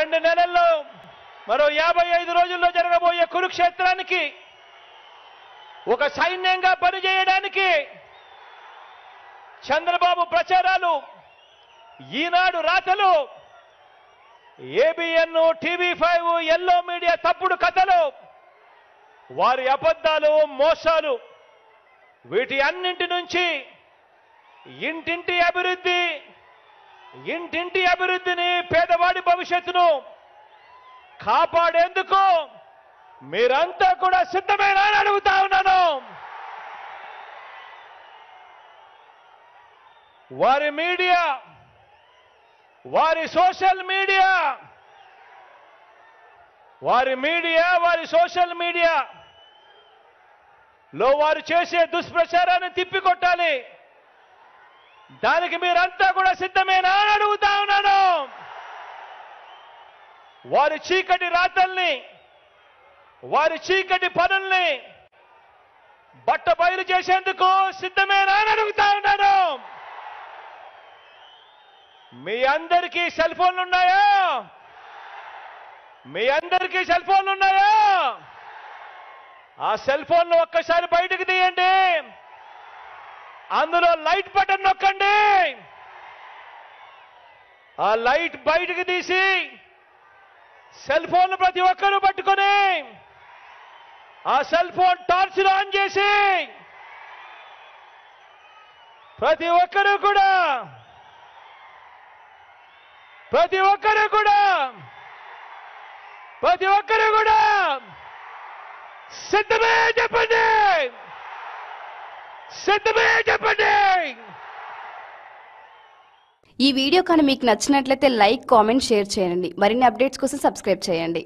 2 నెలల్లో మరో 55 రోజుల్లో జరగబోయే కురుక్షేత్రానికి ఒక సైన్యంగా పనిచేయడానికి చంద్రబాబు ప్రచారాలు, ఈనాడు రాతలు, ఏబిఎన్, టీవీ5, ఎల్లో మీడియా తప్పుడు కథలు, వారి అబద్ధాలు, మోసాలు, వీటి అన్నింటి నుంచి ఇంటింటి అభివృద్ధిని, పేదవాడి భవిష్యత్తును కాపాడేందుకు మీరంతా కూడా సిద్ధమేనా అని అడుగుతా ఉన్నాను. వారి మీడియా, వారి సోషల్ మీడియా, వారి సోషల్ మీడియాలో వారు చేసే దుష్ప్రచారాన్ని తిప్పికొట్టాలి. దానికి మీరంతా కూడా సిద్ధమేనా అని అడుగుతా ఉన్నాను. వారి చీకటి రాతల్ని, వారి చీకటి పనుల్ని బట్టబయలు చేసేందుకు సిద్ధమేనా అని అడుగుతా ఉన్నాను. మీ అందరికీ సెల్ ఫోన్లు ఉన్నాయా? మీ అందరికీ సెల్ ఫోన్లు ఉన్నాయా? ఆ సెల్ ఫోన్లు ఒక్కసారి బయటకు తీయండి. అందులో లైట్ బటన్ నొక్కండి. ఆ లైట్ బయటకు తీసి సెల్ ఫోన్లు ప్రతి ఒక్కరూ పట్టుకొని ఆ సెల్ ఫోన్ టార్చ్లు ఆన్ చేసి ప్రతి ఒక్కరూ కూడా సిద్ధమే చెప్పండి. ఈ వీడియో కానీ మీకు నచ్చినట్లయితే లైక్, కామెంట్, షేర్ చేయండి. మరిన్ని అప్డేట్స్ కోసం సబ్స్క్రైబ్ చేయండి.